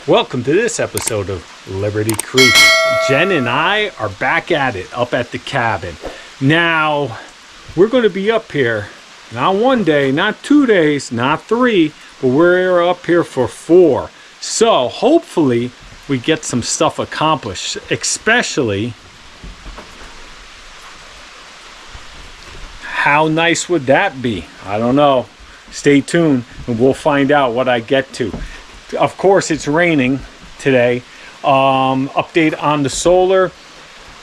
Welcome to this episode of Liberty Creek. Jen and I are back at it up at the cabin. Now, we're going to be up here not one day, not 2 days, not 3, but we're up here for 4. So, hopefully, we get some stuff accomplished, especially how nice would that be? I don't know. Stay tuned and we'll find out what I get to. Of course, it's raining today. Update on the solar.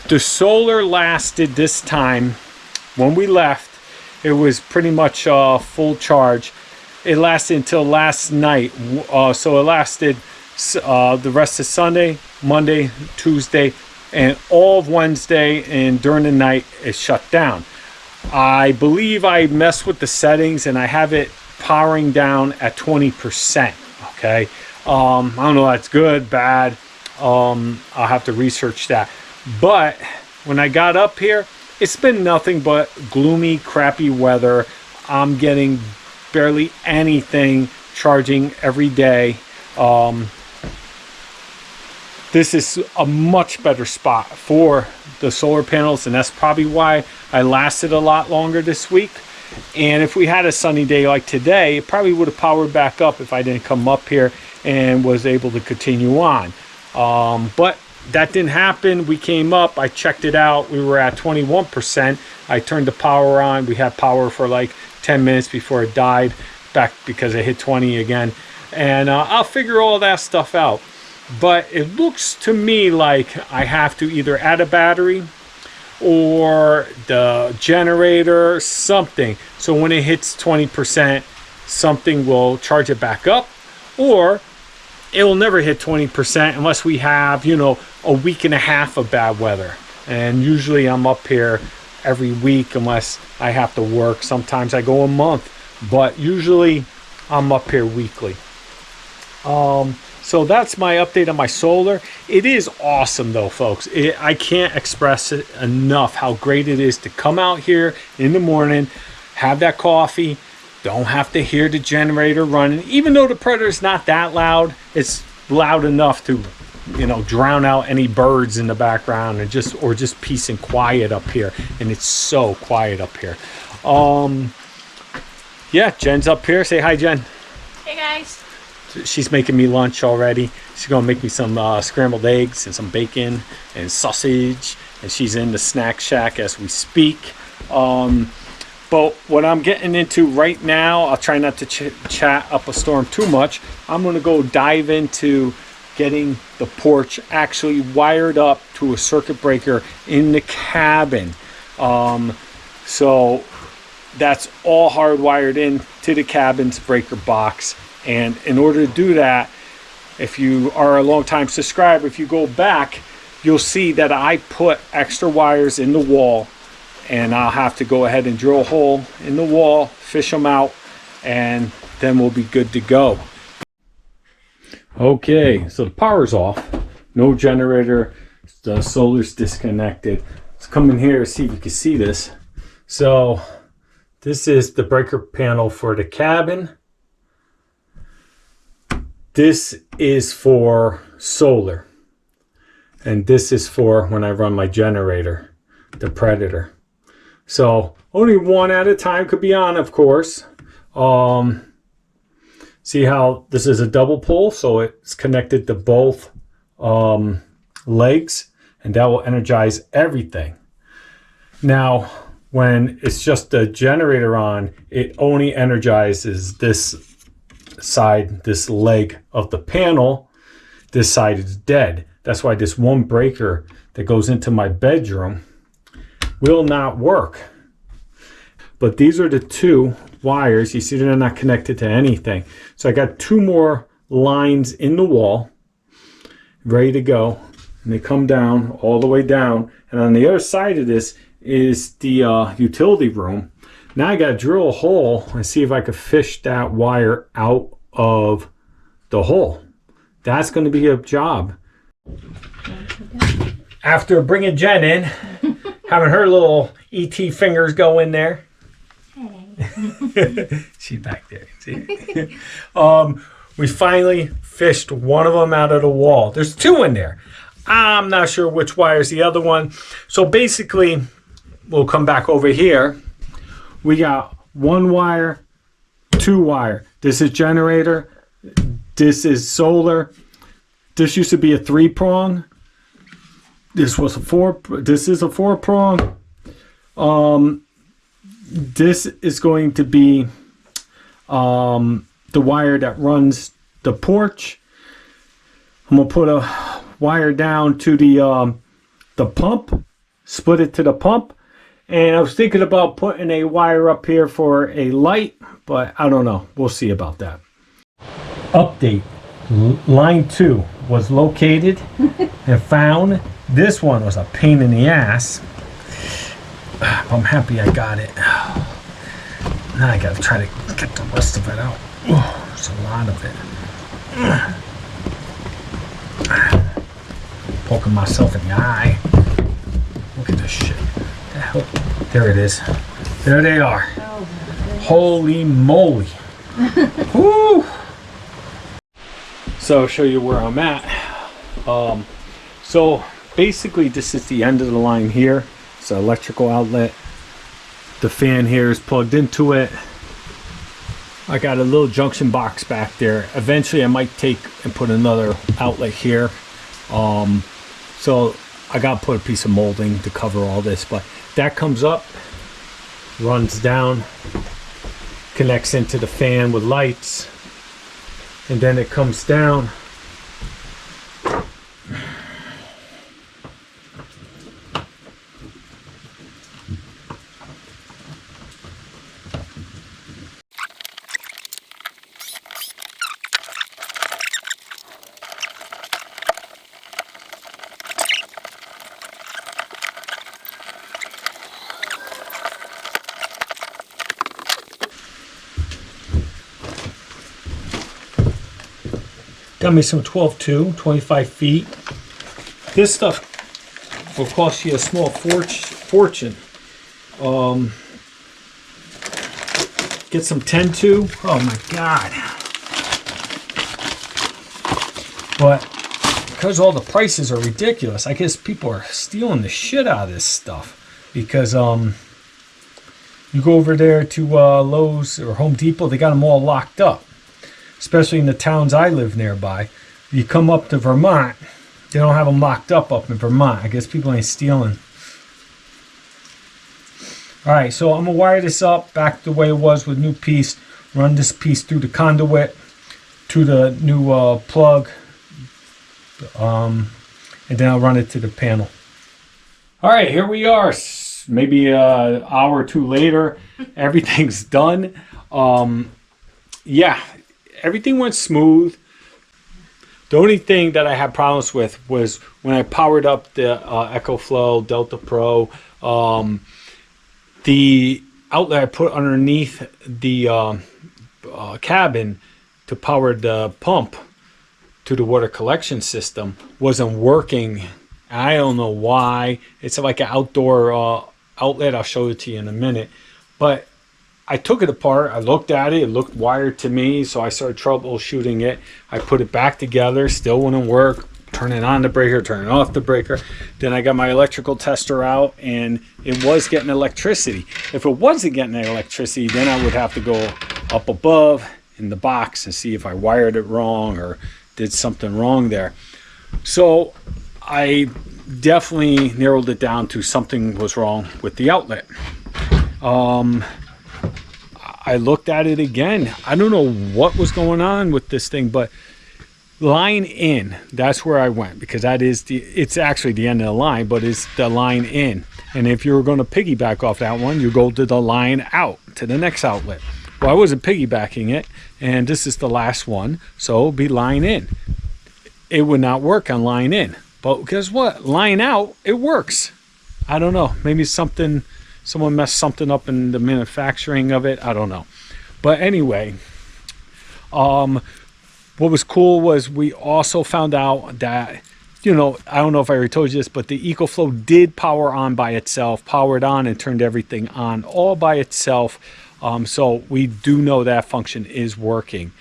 The solar lasted this time. When we left, it was pretty much full charge. It lasted until last night. So it lasted the rest of Sunday, Monday, Tuesday, and all of Wednesday. And during the night, it shut down. I believe I messed with the settings and I have it powering down at 20%. Okay. I don't know if that's good, bad. I'll have to research that. But when I got up here, it's been nothing but gloomy, crappy weather. I'm getting barely anything charging every day. This is a much better spot for the solar panels, and that's probably why I lasted a lot longer this week. And if we had a sunny day like today, it probably would have powered back up if I didn't come up here and was able to continue on. But that didn't happen. We came up, I checked it out. We were at 21%. I turned the power on. We had power for like 10 minutes before it died back because it hit 20 again. And I'll figure all that stuff out. But it looks to me like I have to either add a battery or the generator, something. So when it hits 20%, something will charge it back up, or it will never hit 20% unless we have, a week and a half of bad weather. And usually I'm up here every week unless I have to work. Sometimes I go a month, but usually I'm up here weekly. So that's my update on my solar. It is awesome though, folks. I can't express it enough how great it is to come out here in the morning, have that coffee, don't have to hear the generator running. Even though the Predator's not that loud, it's loud enough to, drown out any birds in the background and just peace and quiet up here. And it's so quiet up here. Yeah, Jen's up here. Say hi, Jen. Hey guys. She's making me lunch already. She's gonna make me some scrambled eggs and some bacon and sausage, and she's in the snack shack as we speak. But what I'm getting into right now, I'll try not to chat up a storm too much. I'm gonna go dive into getting the porch actually wired up to a circuit breaker in the cabin. So that's all hardwired in to the cabin's breaker box. And in order to do that, if you are a long-time subscriber, if you go back, you'll see that I put extra wires in the wall, and I'll have to go ahead and drill a hole in the wall, fish them out, and then we'll be good to go. Okay, so the power's off. No generator. The solar's disconnected. Let's come in here and see if you can see this. So this is the breaker panel for the cabin. This is for solar, and this is for when I run my generator, the Predator. So only one at a time could be on, of course. See how this is a double pull, so it's connected to both legs, and that will energize everything. Now, when it's just the generator on, it only energizes this side, this leg of the panel. This side is dead. That's why this one breaker that goes into my bedroom will not work. But these are the 2 wires. You see they're not connected to anything. So I got 2 more lines in the wall ready to go, and they come down all the way down. And on the other side of this is the utility room. Now I got to drill a hole and see if I could fish that wire out of the hole. That's going to be a job. After bringing Jen in, having her little ET fingers go in there. Hey. She's back there. See? We finally fished one of them out of the wall. There's two in there. I'm not sure which wire is the other one. So basically, we'll come back over here. We got one wire, two wire. This is generator. This is solar. This used to be a 3-prong. This was a 4. This is a 4-prong. This is going to be the wire that runs the porch. I'm gonna put a wire down to the pump, split it to the pump, and I was thinking about putting a wire up here for a light, but I don't know. We'll see about that. Update: line 2 was located and found. This one was a pain in the ass. I'm happy I got it. Now I gotta try to get the rest of it out. There's a lot of it. Poking myself in the eye. Look at this shit. The hell? There it is. There they are. Holy moly. Woo! So I'll show you where I'm at. So basically this is the end of the line here. It's an electrical outlet. The fan here is plugged into it. I got a little junction box back there. Eventually I might take and put another outlet here. So I got to put a piece of molding to cover all this, but that comes up, runs down, connects into the fan with lights, and then it comes down. Got me some 12-2, 25 feet. This stuff will cost you a small fortune. Get some 10-2. Oh my God. But because all the prices are ridiculous, I guess people are stealing the shit out of this stuff. Because you go over there to Lowe's or Home Depot, they got them all locked up. Especially in the towns I live nearby. You come up to Vermont, they don't have them locked up in Vermont. I guess people ain't stealing. All right, so I'm gonna wire this up back the way it was with new piece. Run this piece through the conduit to the new plug, and then I'll run it to the panel. All right, here we are. Maybe an hour or two later, everything's done. Yeah. Everything went smooth. The only thing that I had problems with was when I powered up the EcoFlow Delta Pro, the outlet I put underneath the cabin to power the pump to the water collection system wasn't working. I don't know why. It's like an outdoor outlet. I'll show it to you in a minute. But I took it apart, I looked at it, it looked wired to me, so I started troubleshooting it. I put it back together, still wouldn't work. Turning on the breaker, turning off the breaker. Then I got my electrical tester out, and it was getting electricity. If it wasn't getting electricity, then I would have to go up above in the box and see if I wired it wrong or did something wrong there. So I definitely narrowed it down to something was wrong with the outlet. I looked at it again. I don't know what was going on with this thing, but line in, that's where I went, because that is it's actually the end of the line, but it's the line in. And if you were going to piggyback off that one, you go to the line out to the next outlet. Well, I wasn't piggybacking it, and this is the last one, so it'll be line in. It would not work on line in, but guess what? Line out, it works. I don't know. Maybe someone messed something up in the manufacturing of it. I don't know. But anyway, what was cool was we also found out that, you know, I don't know if I already told you this, but the EcoFlow did power on by itself, powered on and turned everything on all by itself. So we do know that function is working.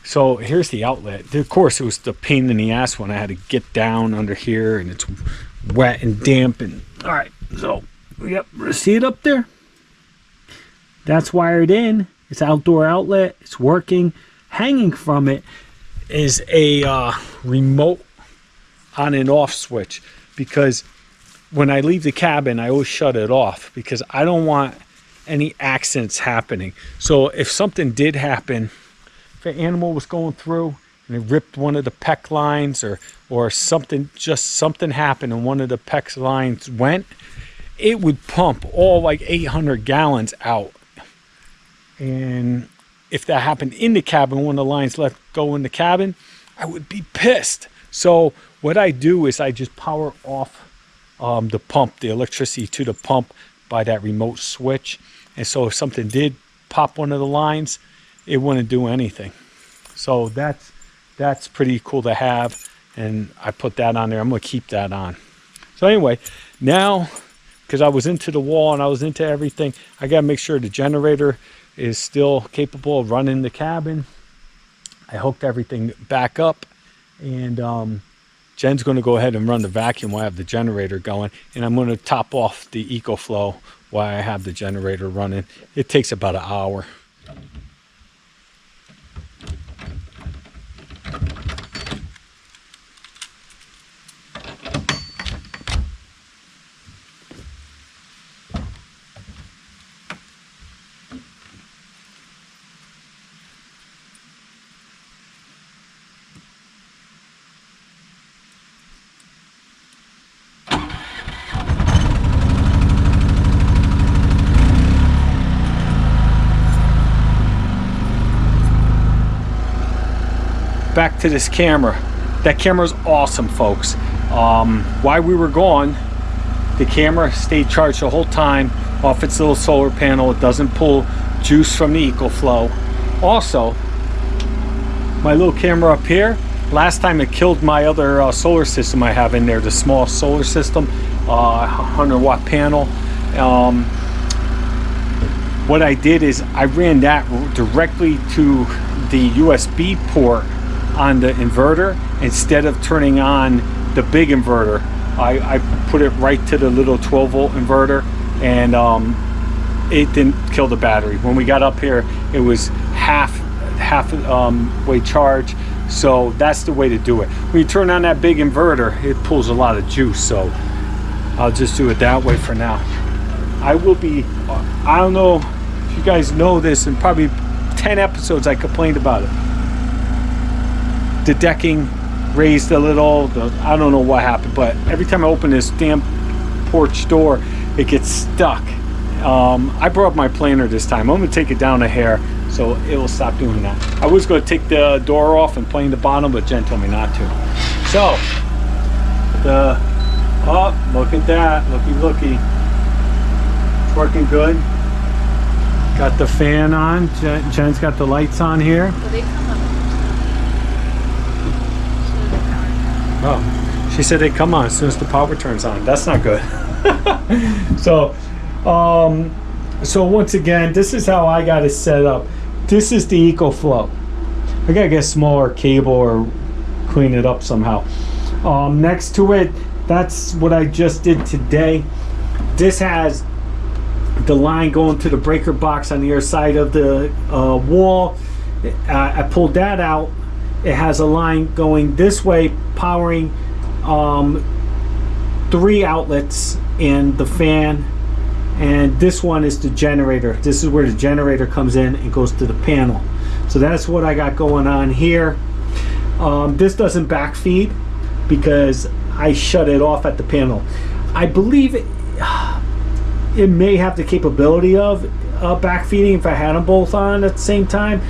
So here's the outlet. Of course, it was the pain in the ass when I had to get down under here, and it's wet and damp. And all right, so yep, see it up there? That's wired in. It's outdoor outlet. It's working. Hanging from it is a remote on and off switch, because when I leave the cabin, I always shut it off because I don't want any accidents happening. So if something did happen, if an animal was going through and it ripped one of the PEC lines, or something happened and one of the PEC lines went, it would pump all like 800 gallons out. And if that happened in the cabin, one of the lines let go in the cabin, I would be pissed. So what I do is I just power off the pump, the electricity to the pump by that remote switch. And so if something did pop one of the lines, it wouldn't do anything. So that's pretty cool to have, and I put that on there. I'm gonna keep that on. So anyway, now because I was into the wall and I was into everything, I gotta make sure the generator is still capable of running the cabin. I hooked everything back up, and Jen's going to go ahead and run the vacuum while I have the generator going, and I'm going to top off the EcoFlow while I have the generator running. It takes about an hour. Back to this camera. That camera's awesome, folks. While we were gone, the camera stayed charged the whole time off its little solar panel. It doesn't pull juice from the EcoFlow. Also, my little camera up here, last time it killed my other solar system I have in there, the small solar system, 100-watt panel. What I did is I ran that directly to the USB port on the inverter instead of turning on the big inverter. I put it right to the little 12-volt inverter, and it didn't kill the battery. When we got up here, it was half way charged. So that's the way to do it. When you turn on that big inverter, it pulls a lot of juice. So I'll just do it that way for now. I will be, I don't know if you guys know this, in probably 10 episodes I complained about it. The decking raised a little, I don't know what happened, but every time I open this damn porch door, it gets stuck. I brought up my planer this time. I'm gonna take it down a hair so it will stop doing that. I was gonna take the door off and plane the bottom, but Jen told me not to. So, look at that, looky. It's working good. Got the fan on. Jen's got the lights on here. So they come on. Oh, she said they come on as soon as the power turns on. That's not good. So once again, this is how I got it set up. This is the EcoFlow. I gotta get a smaller cable or clean it up somehow. Next to it, that's what I just did today. This has the line going to the breaker box on the other side of the wall. I pulled that out. It has a line going this way, powering 3 outlets and the fan, and this one is the generator. This is where the generator comes in and goes to the panel. So that's what I got going on here. This doesn't backfeed because I shut it off at the panel. I believe it may have the capability of backfeeding if I had them both on at the same time,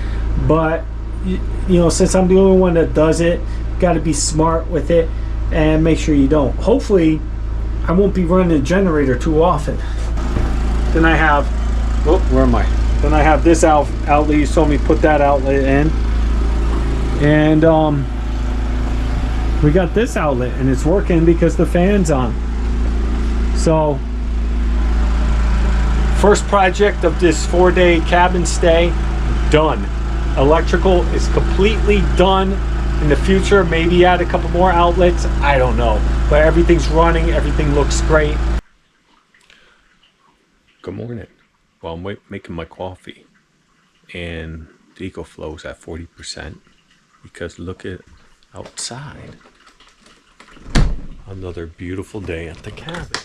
but you know, since I'm the only one that does it, got to be smart with it and make sure you don't. Hopefully I won't be running the generator too often. Then I have, oh, where am I? Then I have this outlet. You saw me put that outlet in, and we got this outlet, and it's working because the fan's on. So first project of this 4-day cabin stay done. Electrical is completely done. In the future, maybe add a couple more outlets. I don't know. But everything's running. Everything looks great. Good morning. Well, I'm making my coffee. And the EcoFlow's at 40%. Because look at outside. Another beautiful day at the cabin.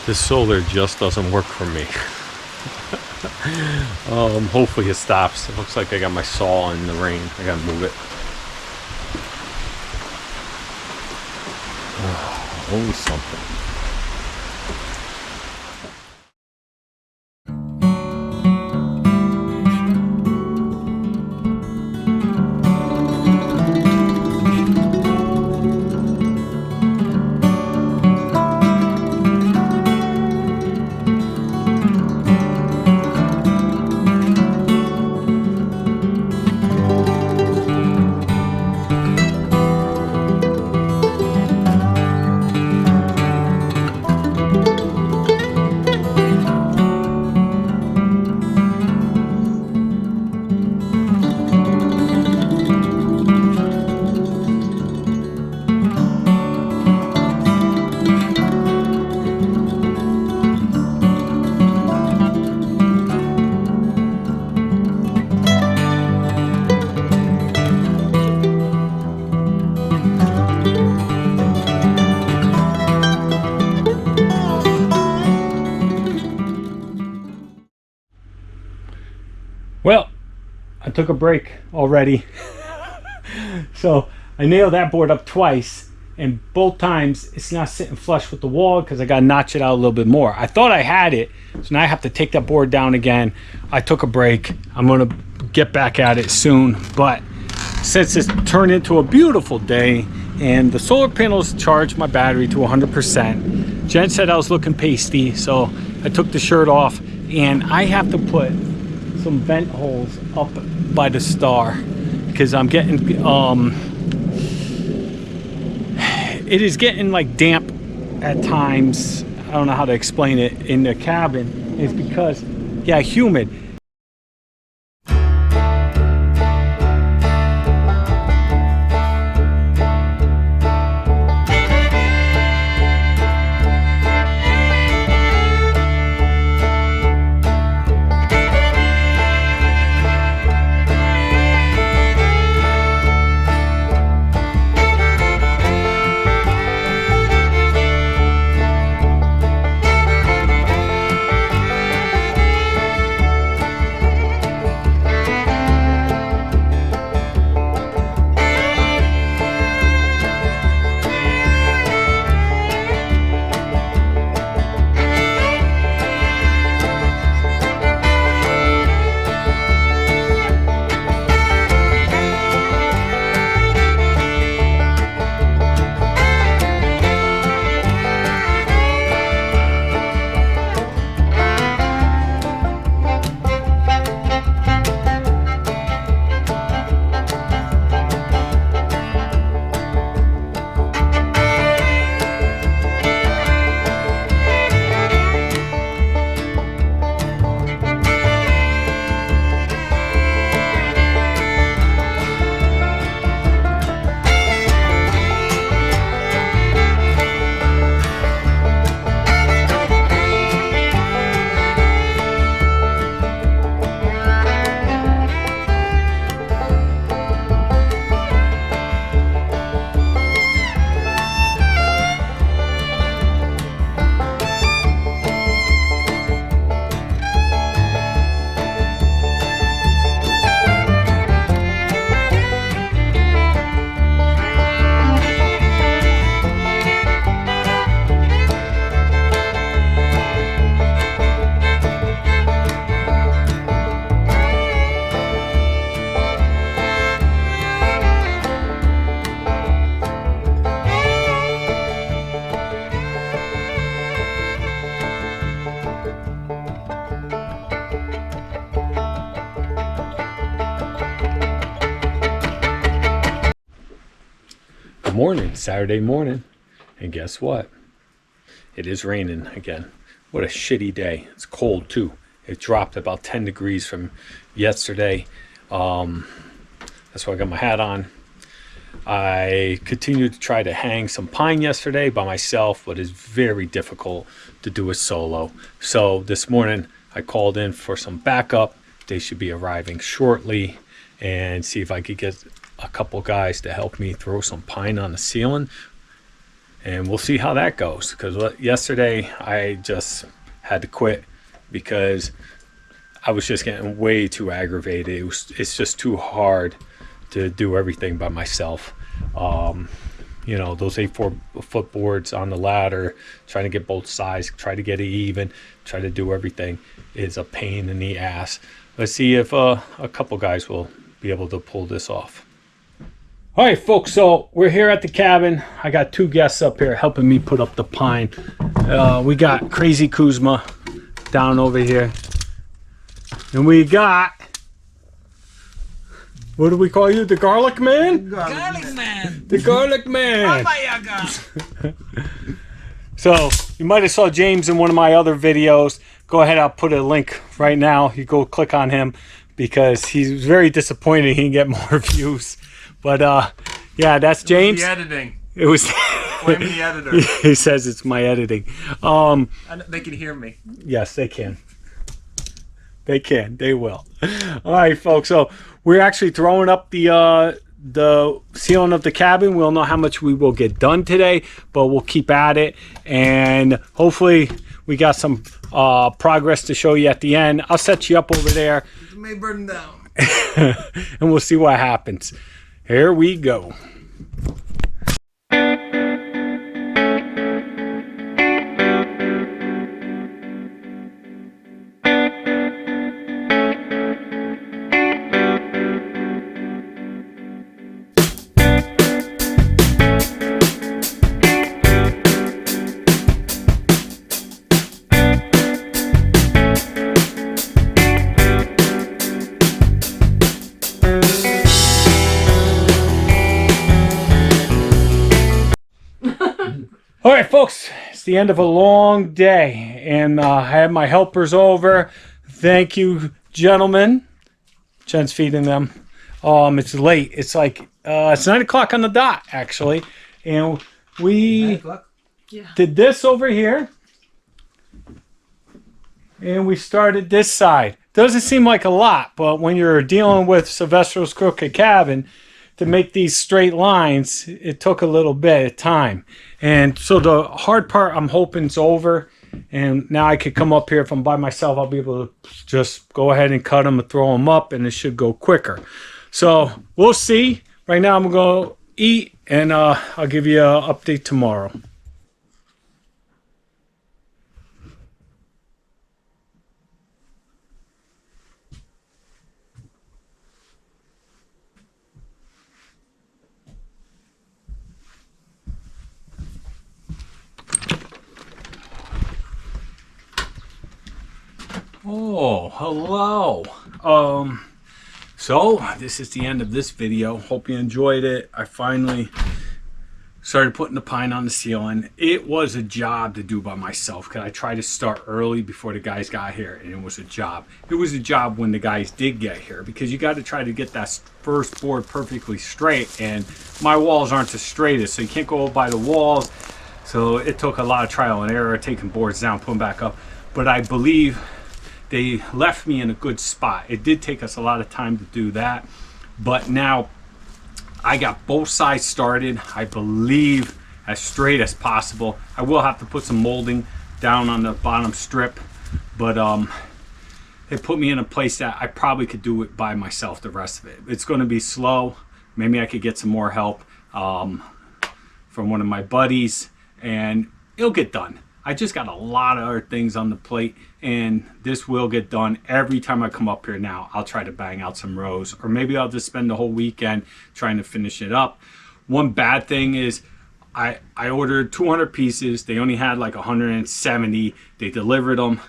This solar just doesn't work for me. Hopefully it stops. It looks like I got my saw in the rain. I gotta move it. Always something. Well, I took a break already. So I nailed that board up twice, and both times it's not sitting flush with the wall because I got to notch it out a little bit more. I thought I had it, so now I have to take that board down again. I took a break. I'm going to get back at it soon, but since it's turned into a beautiful day and the solar panels charged my battery to 100%, Jen said I was looking pasty, so I took the shirt off, and I have to put some vent holes up by the star because I'm getting it is getting like damp at times. I don't know how to explain it in the cabin. It's because, yeah, humid. morning, Saturday morning, and guess what? It is raining again. What a shitty day. It's cold too. It dropped about 10 degrees from yesterday. That's why I got my hat on. I continued to try to hang some pine yesterday by myself, but it's very difficult to do a solo. So this morning I called in for some backup. They should be arriving shortly, and see if I could get a couple guys to help me throw some pine on the ceiling. And we'll see how that goes, because yesterday I just had to quit because I was just getting way too aggravated. It's just too hard to do everything by myself. You know, those 8-foot boards on the ladder, trying to get both sides, try to get it even, try to do everything is a pain in the ass. Let's see if a couple guys will be able to pull this off. All right, folks, so we're here at the cabin. I got 2 guests up here helping me put up the pine. We got Crazy Kuzma down over here. And we got, what do we call you? The Garlic Man? Garlic Man. The Garlic Man. Baba Yaga. So you might have saw James in one of my other videos. Go ahead, I'll put a link right now. You go click on him because he's very disappointed he didn't get more views. But yeah, that's James. The editing. It was Blame the editor. He says it's my editing. They can hear me. Yes, they can. They can. They will. All right, folks. So we're actually throwing up the ceiling of the cabin. We'll know how much we will get done today, but we'll keep at it, and hopefully we got some progress to show you at the end. I'll set you up over there. It may burn down. And we'll see what happens. Here we go. All right, folks, it's the end of a long day, and I have my helpers over. Thank you, gentlemen. Jen's feeding them. It's late. It's like it's 9 o'clock on the dot, actually, and we did this over here, and we started this side. Doesn't seem like a lot, but when you're dealing with Sylvestro's Crooked Cabin, to make these straight lines, it took a little bit of time. And so the hard part, I'm hoping, is over. And now I could come up here. If I'm by myself, I'll be able to just go ahead and cut them and throw them up, and it should go quicker. So we'll see. Right now, I'm going to eat, and I'll give you an update tomorrow. Oh, hello. So this is the end of this video. Hope you enjoyed it. I finally started putting the pine on the ceiling. It was a job to do by myself because I tried to start early before the guys got here, and it was a job. It was a job when the guys did get here because you got to try to get that first board perfectly straight, and my walls aren't the straightest, so you can't go by the walls. So it took a lot of trial and error, taking boards down, putting back up. But I believe they left me in a good spot. It did take us a lot of time to do that, but now I got both sides started, I believe, as straight as possible. I will have to put some molding down on the bottom strip, but it put me in a place that I probably could do it by myself the rest of it. It's going to be slow. Maybe I could get some more help from one of my buddies, and it'll get done. I just got a lot of other things on the plate, and this will get done. Every time I come up here now, I'll try to bang out some rows, or maybe I'll just spend the whole weekend trying to finish it up. One bad thing is I ordered 200 pieces. They only had like 170. They delivered them.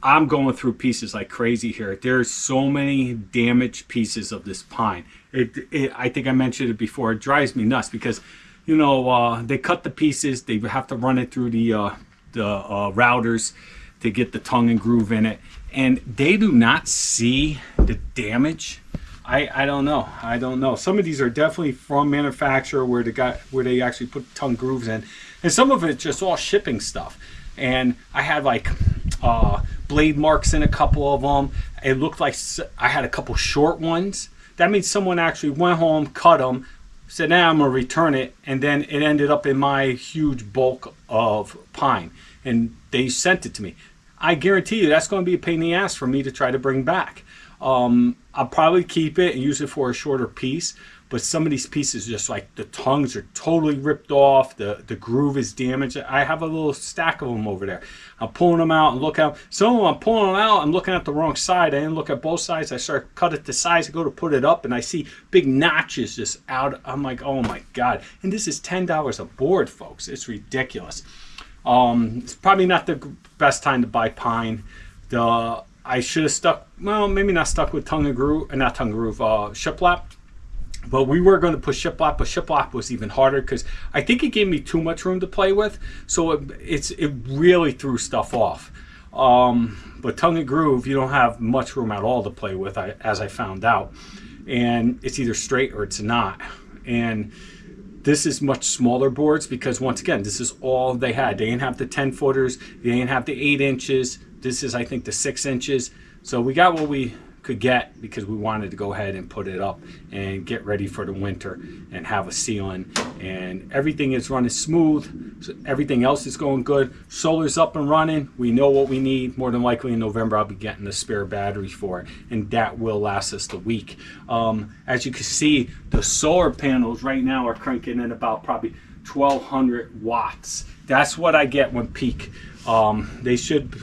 I'm going through pieces like crazy here. There's so many damaged pieces of this pine. I think I mentioned it before. It drives me nuts because they cut the pieces. They have to run it through the routers to get the tongue and groove in it, and they do not see the damage. I don't know. Some of these are definitely from manufacturer where they actually put tongue grooves in, and some of it's just all shipping stuff. And I had like blade marks in a couple of them. It looked like I had a couple short ones. That means someone actually went home, cut them, said, "Now I'm gonna return it," and then it ended up in my huge bulk of pine, and they sent it to me. I guarantee you that's going to be a pain in the ass for me to try to bring back. I'll probably keep it and use it for a shorter piece, but some of these pieces, just like the tongues are totally ripped off, the groove is damaged. I have a little stack of them over there. I'm pulling them out and look out. Some of them I'm pulling them out, I'm looking at the wrong side. I didn't look at both sides. I start cut it to size, I go to put it up, and I see big notches just out. I'm like, oh my God. And this is $10 a board, folks. It's ridiculous. It's probably not the best time to buy pine. I should have stuck, well, maybe not stuck with shiplap. But we were going to put shiplap, but shiplap was even harder because I think it gave me too much room to play with. So it really threw stuff off. But tongue and groove, you don't have much room at all to play with, as I found out. And it's either straight or it's not. And this is much smaller boards because, once again, this is all they had. They didn't have the 10 footers. They didn't have the 8 inches. This is, I think, the 6 inches. So we got what we could get because we wanted to go ahead and put it up and get ready for the winter and have a ceiling. And everything is running smooth. So everything else is going good. Solar's up and running. We know what we need. More than likely in November, I'll be getting the spare batteries for it, and that will last us the week. As you can see, the solar panels right now are cranking in about probably 1,200 watts. That's what I get when peak. They should,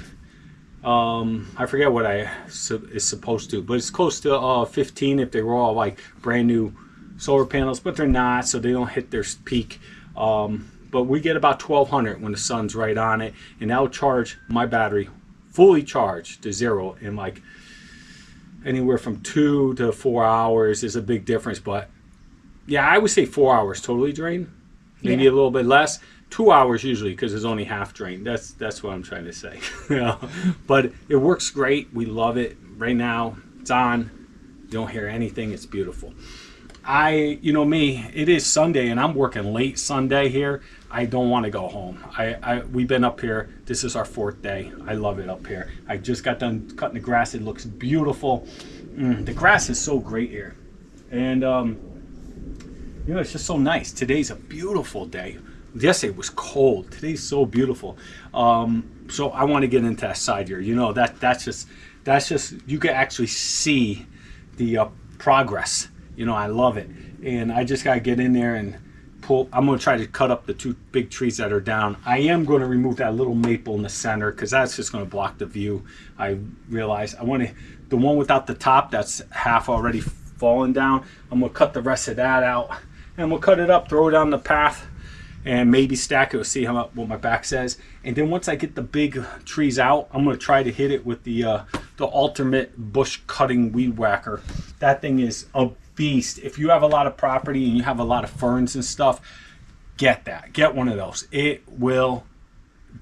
I forget what is supposed to, but it's close to 15 if they were all like brand new solar panels, but they're not, so they don't hit their peak. But we get about 1,200 when the sun's right on it, and that'll charge my battery fully charged to zero in like anywhere from 2 to 4 hours. Is a big difference, but yeah, I would say 4 hours totally drained, maybe a little bit less. 2 hours usually because it's only half drained. That's what I'm trying to say. But it works great. We love it. Right now it's on. You don't hear anything. It's beautiful. Me, it is Sunday and I'm working late Sunday here. I don't want to go home. We've been up here. This is our 4th day. I love it up here. I just got done cutting the grass. It looks beautiful. The grass is so great here. And it's just so nice. Today's a beautiful day. Yesterday was cold. Today's so beautiful. So I want to get into that side here. That's just you can actually see the progress. I love it, and I just gotta get in there and pull. I'm gonna try to cut up the 2 big trees that are down. I am going to remove that little maple in the center because that's just going to block the view. I realize I want the one without the top that's half already fallen down. I'm gonna cut the rest of that out, and we'll cut it up, throw it on the path, and maybe stack it. We'll see what my back says. And then once I get the big trees out, I'm going to try to hit it with the ultimate bush cutting weed whacker. That thing is a beast. If you have a lot of property and you have a lot of ferns and stuff, get that. Get one of those. It will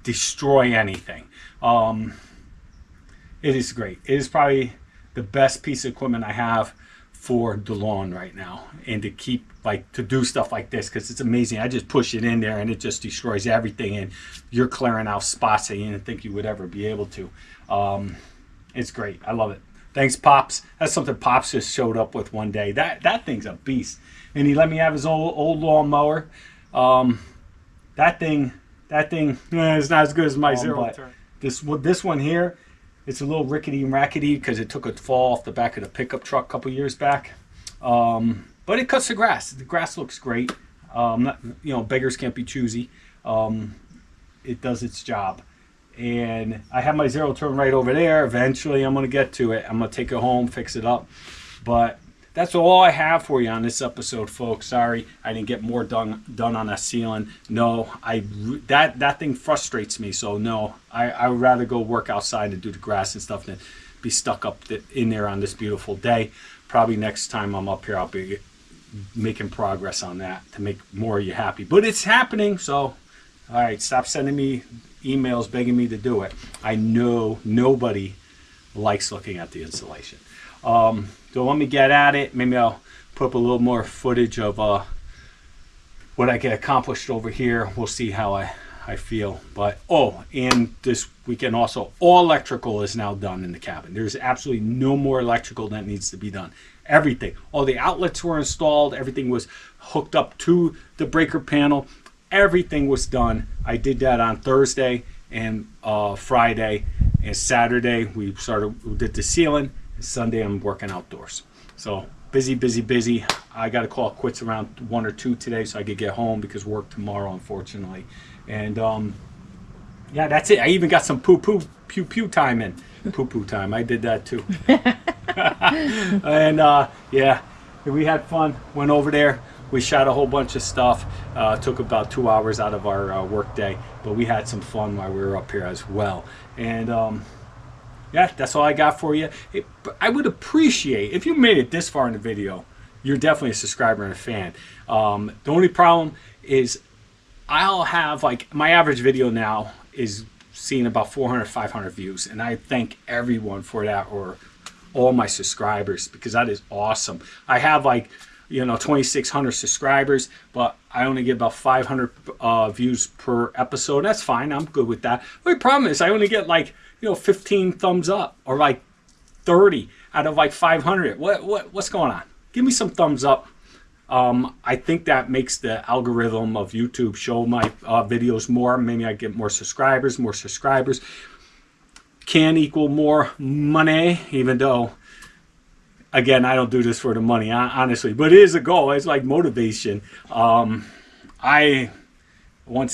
destroy anything. It is great. It is probably the best piece of equipment I have for the lawn right now, and to do stuff like this, because it's amazing. I just push it in there and it just destroys everything, and you're clearing out spots that you didn't think you would ever be able to. It's great. I love it. Thanks, Pops. That's something Pops just showed up with one day. That thing's a beast, and he let me have his old lawnmower. That thing is not as good as my zero. But this one here, it's a little rickety and rackety because it took a fall off the back of the pickup truck a couple years back. But it cuts the grass. The grass looks great. Beggars can't be choosy. It does its job. And I have my zero turn right over there. Eventually, I'm going to get to it. I'm going to take it home, fix it up. But that's all I have for you on this episode, folks. Sorry, I didn't get more done on that ceiling. No, that thing frustrates me. So no, I would rather go work outside and do the grass and stuff than be stuck up in there on this beautiful day. Probably next time I'm up here, I'll be making progress on that to make more of you happy. But it's happening, so all right, stop sending me emails begging me to do it. I know nobody likes looking at the installation. So let me get at it. Maybe I'll put up a little more footage of what I get accomplished over here. We'll see how I feel. But and this weekend also, all electrical is now done in the cabin. There's absolutely no more electrical that needs to be done. Everything, all the outlets were installed, everything was hooked up to the breaker panel, everything was done. I did that on Thursday and Friday, and Saturday we did the ceiling, and Sunday I'm working outdoors. So busy. I got to call it quits around 1 or 2 today so I could get home because work tomorrow, unfortunately. And yeah, that's it. I even got some pew time in. Poo time. I did that too. And yeah, we had fun. Went over there. We shot a whole bunch of stuff. Took about 2 hours out of our work day, but we had some fun while we were up here as well. And yeah, that's all I got for you. I would appreciate if you made it this far in the video. You're definitely a subscriber and a fan. The only problem is I'll have, like, my average video now is seeing about 400, 500 views, and I thank everyone for that, or all my subscribers, because that is awesome. I have, like, 2,600 subscribers, but I only get about 500 views per episode. That's fine. I'm good with that. The problem is I only get, like, 15 thumbs up, or like 30 out of like 500. What's going on? Give me some thumbs up. I think that makes the algorithm of YouTube show my videos more. Maybe I get more subscribers. More subscribers can equal more money, even though, again, I don't do this for the money, honestly. But it is a goal. It's like motivation. Once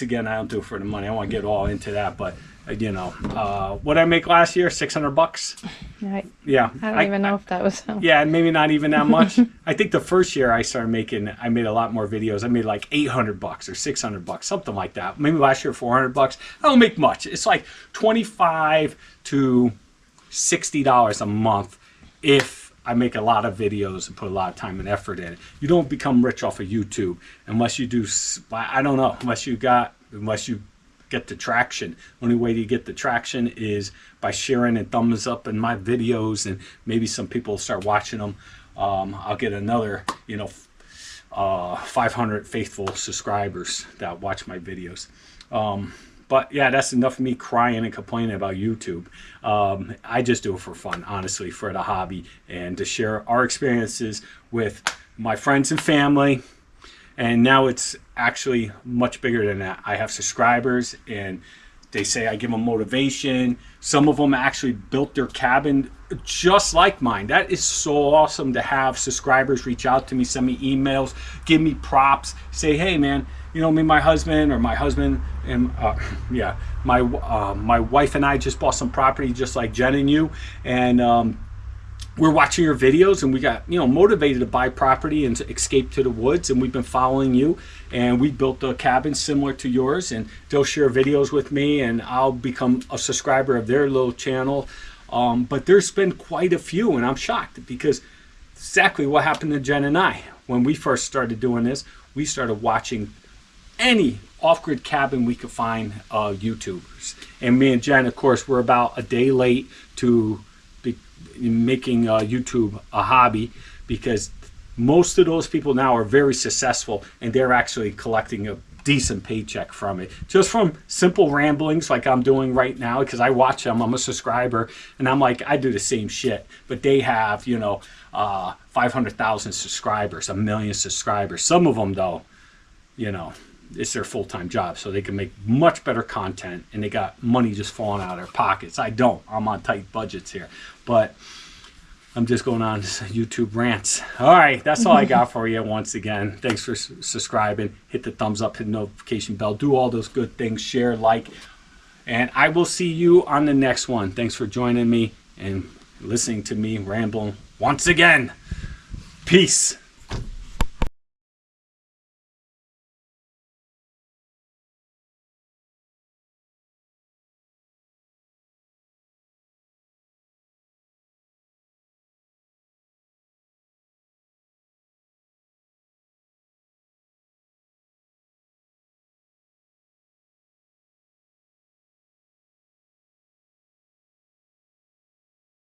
again, I don't do it for the money. I want to get all into that. But, what did I make last year? $600? Yeah. I don't even know if that was... Yeah, maybe not even that much. I think the first year I made a lot more videos. I made like $800 or $600, something like that. Maybe last year $400. I don't make much. It's like $25 to $60 a month if I make a lot of videos and put a lot of time and effort in it. You don't become rich off of YouTube unless you do, I don't know, unless you get the traction. Only way to get the traction is by sharing and thumbs up in my videos, and maybe some people start watching them. I'll get another 500 faithful subscribers that watch my videos. But yeah, that's enough of me crying and complaining about YouTube. I just do it for fun, honestly, for the hobby, and to share our experiences with my friends and family. And now it's actually much bigger than that. I have subscribers, and they say I give them motivation. Some of them actually built their cabin just like mine. That is so awesome to have subscribers reach out to me, send me emails, give me props, say, hey man, my husband and my wife and I just bought some property just like Jen and you, and we're watching your videos, and we got motivated to buy property and to escape to the woods, and we've been following you, and we built a cabin similar to yours, and they'll share videos with me, and I'll become a subscriber of their little channel. But there's been quite a few, and I'm shocked, because exactly what happened to Jen and I when we first started doing this. We started watching any off-grid cabin we could find, YouTubers, and me and Jen, of course, were about a day late to making YouTube a hobby, because most of those people now are very successful, and they're actually collecting a decent paycheck from it, just from simple ramblings like I'm doing right now, because I watch them. I'm a subscriber, and I'm like, I do the same shit, but they have 500,000 subscribers, 1 million subscribers. Some of them, though, it's their full-time job, so they can make much better content, and they got money just falling out of their pockets. I don't. I'm on tight budgets here, but I'm just going on YouTube rants. All right, that's all I got for you once again. Thanks for subscribing. Hit the thumbs up, hit the notification bell, do all those good things, share, like, and I will see you on the next one. Thanks for joining me and listening to me ramble once again. Peace.